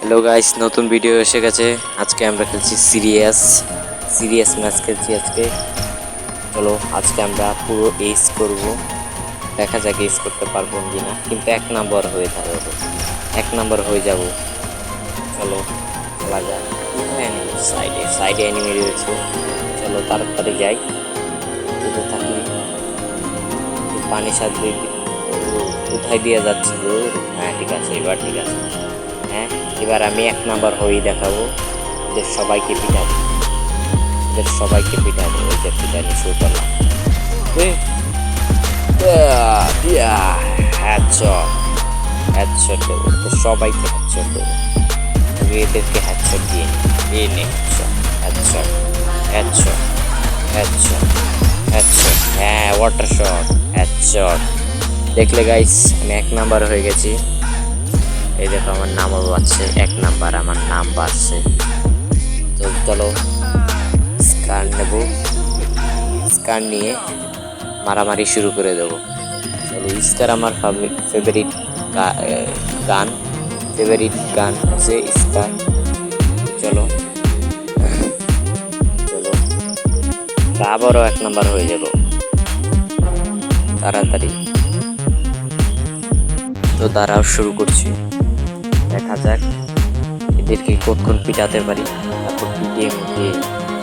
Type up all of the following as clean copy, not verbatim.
Hello guys, নতুন video এসে গেছে। আজকে আমরা খেলছি সিরিয়াস ম্যাচ খেলছি আজকে। চলো আজকে আমরা পুরো এইস করব, দেখা যাক এইস করতে পারবো কিনা, কিন্তু এক নাম্বার হয়ে যাবে, এক নাম্বার হয়ে যাব। চলো খেলা যাক। সাইডে সাইডে এনিমি রয়েছে, চলো তাড়াতাড়ি যাই। যেতে থাকি, পানি সাথে কোথায় দিয়ে যাচ্ছিল। হ্যাঁ ঠিক আছে, এবার ঠিক আছে। হ্যাঁ এবার আমি এক নাম্বার হয়েই দেখাবো, ওদের সবাইকে পিটাবো, ওদের সবাইকে পিটাবো। ওই যে পিটানি শুরু করলাম। হ্যাডশট দেবো, ওদের সবাইকে হ্যাডশট দেবো। আমি এদেরকে হ্যাডশট দিয়ে নিই। নে হ্যাডশট, হ্যাডশট, হ্যাডশট, হ্যাডশট। হ্যাঁ ওয়াটার শট, হ্যাডশট। দেখলে গাইস, আমি এক নাম্বার হয়ে গেছি। এই দেখো আমার নামও বাড়ছে, এক নাম্বার আমার নাম বাড়ছে। তো চলো স্কার নেব, স্কার নিয়ে মারামারি শুরু করে দেবো। চলো স্কার আমার ফেভারিট গান হচ্ছে স্কার। চলো চলো আবারও এক নাম্বার হয়ে যাব তাড়াতাড়ি। তো দাঁড়াও, শুরু করছি। দেখা যাক এদেরকে কতক্ষণ পিটাতে পারি, তারপর পিটিয়ে মুটিয়ে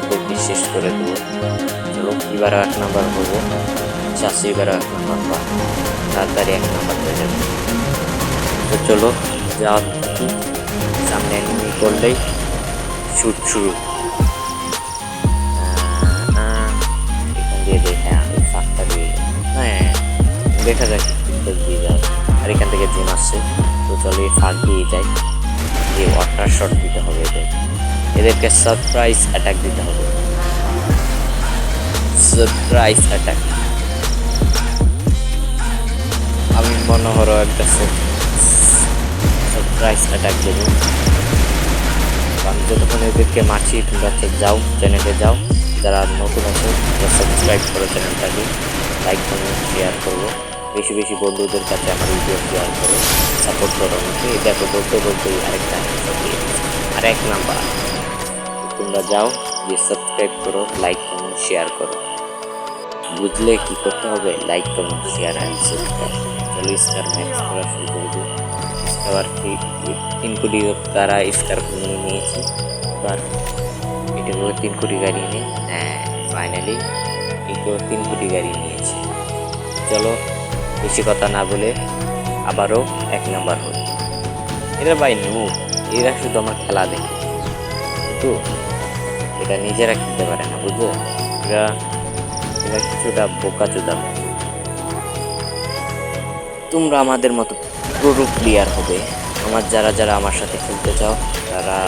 এদেরকে শেষ করে দেবো। চলো এবারও এক নাম্বার হবো, চাষি এবারও এক নাম্বার বা তাড়াতাড়ি এক নাম্বার হয়ে যাবে। তো চলো যাওয়া থাকি, সামনে এনিমি করলেই শুট শুরু। এখান দিয়ে দেখ, হ্যাঁ এই ফাঁকটা দিয়ে, হ্যাঁ দেখা যাক দিয়ে যায়। আর এখান থেকে জোন আসছে, তো চলো এই ফাঁক দিয়ে যাই। এই ওয়াটার শট দিতে হবে এদেরকে সারপ্রাইজ অ্যাটাক দিতে হবে, সারপ্রাইজ অ্যাটাক। আমি মনোহর একটা সারপ্রাইজ অ্যাটাক দেবো। আমি যতক্ষণ এদেরকে মারছি, তোমরা যাও চ্যানেলে যাও, যারা নতুন আছে সাবস্ক্রাইব করো চ্যানেলটাকে, লাইক কমেন্ট শেয়ার করবো, বেশি বেশি বন্ধুদের কাছে আমার ভিডিও শেয়ার করো, সাপোর্ট করো আমাকে। দেখো বলতে বলতেই আরেকটা আর এক নাম্বার। তোমরা যাও গিয়ে সাবস্ক্রাইব করো, লাইক কমেন্ট শেয়ার করো। বুঝলে কি করতে হবে? Like comment share and subscribe. চলো স্টার ম্যাক্স করা শুরু করে দিই। স্টার 3 কোটি তারা স্টার নিয়ে নিয়েছি। এবার এটা 3 কোটি গাড়ি নিয়ে, হ্যাঁ ফাইনালি এটাও 3 কোটি গাড়ি নিয়েছে। চলো বেশি কথা না বলে আবারও এক নাম্বার হল। এরা ভাই এরা শুধু আমার খেলা দেখে, কিন্তু এটা নিজেরা খেলতে পারে না, বুঝলো? এরা কিছুটা বোকাচোদা। তোমরা আমাদের মতো প্রো প্লেয়ার হবে। যারা যারা আমার সাথে খেলতে চাও, তারা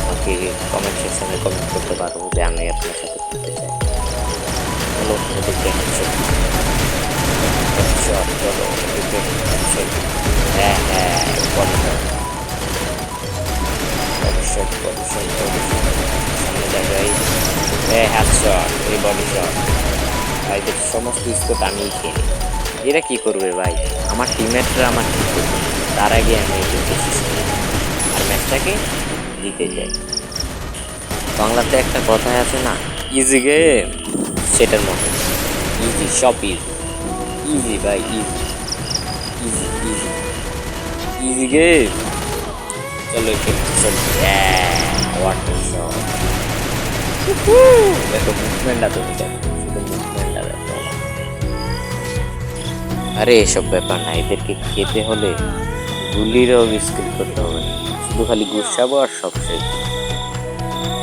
আমাকে কমেন্ট সেকশনে কমেন্ট করতে পারো যে আমি আপনার সাথে খেলতে চাই। চলো ওদেরকে হ্যাঁ হ্যাঁ সামনে জায়গায় হ্যাডশট, এই বডি শট। এদের সমস্ত স্কোর আমিই খেলি। এরা কি করবে ভাই? আমার টিমমেটরা আমার কি করবে, তার আগে আমি এদেরকে শেষ করি আর ম্যাচটাকে জিতে যাই। বাংলাতে একটা কথাই আছে না, ইজি গেম, সেটার মতো ইজি, সব ইজি, ইজি ভাই, easy easy easy easy game. চলো ওয়াটার শট। দেখো মুভমেন্টটা, তুমি দেখো শুধু মুভমেন্টটা দেখো। আরে এসব ব্যাপার না, এদেরকে খেতে হলে গুলিরও স্কিল করতে হবে, শুধু খালি গুসাবো আর সব শেষ।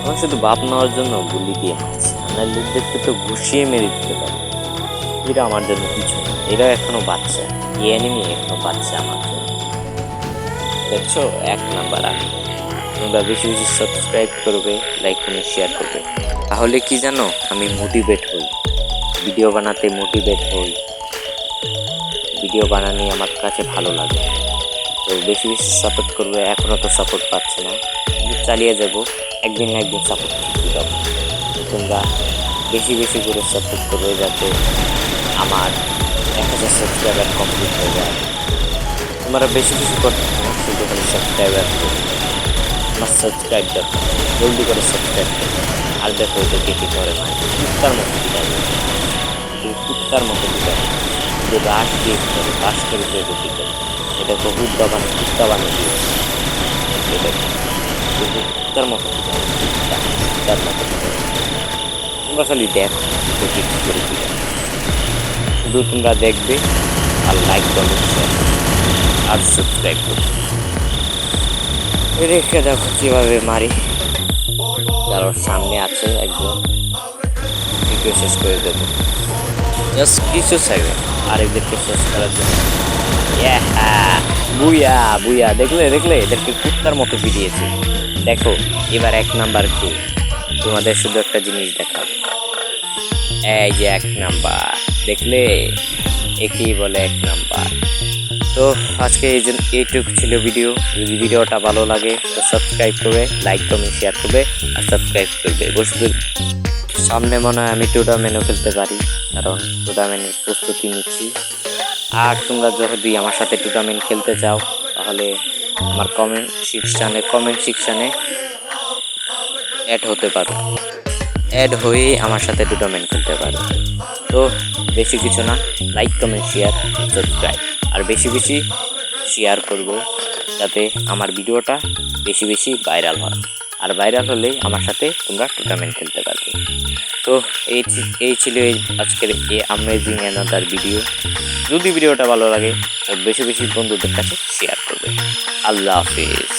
আমার শুধু বাপ নেওয়ার জন্য গুলি দিয়ে মারছি, আমার লোকদেরকে তো ঘুষিয়ে মেরে দিতে পারি। এরা আমার জন্য কিছু না, এরা এখনো বাচ্চা, এই এনিমি এখনো বাচ্চা আমার জন্য। দেখছো এক নাম্বার আমি। তোমরা বেশি বেশি সাবস্ক্রাইব করবে, লাইক কমেন্ট শেয়ার করবে, তাহলে কি জানো আমি মোটিভেট হই, ভিডিও বানাতে মোটিভেট হই, ভিডিও বানানো আমার কাছে ভালো লাগে। তো বেশি বেশি সাপোর্ট করবে। এখনও তো সাপোর্ট পাচ্ছি না, কিন্তু চালিয়ে যাব, একদিন না একদিন সাপোর্ট ঠিকই পাবো। তোমরা বেশি বেশি করে সাপোর্ট করবে, যাতে আমার 1000 সাবস্ক্রাইবার কমপ্লিট হয়ে যায়। তোমরা বেশি বেশি করতে হবে, শুধু খালি সাবস্ক্রাইবার করবে। আমার সাবস্ক্রাইব দরকার, জলদি করে সাবস্ক্রাইব করো। আর দেখো এদেরকে কি করে মানে কুত্তার মতো পিটাবে, কুত্তার মতো পিটাবে, যে রাশ দিয়ে পিটাবে, রাশ করে পিটাবে। এটা তো কুত্তা বানিয়ে দিয়েছে, এটা কিন্তু কুত্তার মতো পিটাবে, কুত্তার মতো পিটাবে। তোমরা খালি দেখো কি করে পিটাবে, শুধু তোমরা দেখবে আর লাইক করবে, আর সাবস্ক্রাইব করবে। রেখে দেখো কিভাবে মারি। কারণ সামনে আছে একজন, ভিডিও শেষ করে দেবো জাস্ট কিছু সেকেন্ড আর এদেরকে শেষ করার জন্য। বুইয়া বুইয়া, দেখলে এদেরকে কুত্তার মতো পিটিয়েছে। দেখো এবার 1 নাম্বার কে, তোমাদের শুধু একটা জিনিস দেখাবো। এই যে 1 নাম্বার, দেখলে একেই বলে 1 নাম্বার। তো আজকে এইটুকু ছিল ভিডিও। যদি ভিডিওটা ভালো লাগে তো সাবস্ক্রাইব করবে, লাইক কমেন্ট শেয়ার করবে আর সাবস্ক্রাইব করবে। বসবে সামনে মনে হয় আমি টুর্নামেন্টও খেলতে পারি, কারণ টুর্নামেন্টের প্রস্তুতি নিচ্ছি। আর তোমরা যদি আমার সাথে টুর্নামেন্ট খেলতে চাও তাহলে আমার কমেন্ট সেকশানে অ্যাড হতে পারো, অ্যাড হয়ে আমার সাথে টুর্নামেন্ট খেলতে পারো। তো বেশি কিছু না, লাইক কমেন্ট শেয়ার সাবস্ক্রাইব আর বেশি শেয়ার করবো, যাতে আমার ভিডিওটা বেশি ভাইরাল হয়। আর ভাইরাল হলে আমার সাথে তোমরা টুর্নামেন্ট খেলতে পারবে। তো এই ছিল আজকের এই অ্যামেজিং অ্যানাদার ভিডিও। যদি ভিডিওটা ভালো লাগে তো বেশি বন্ধুদের কাছে শেয়ার করবে। আল্লাহ হাফিজ।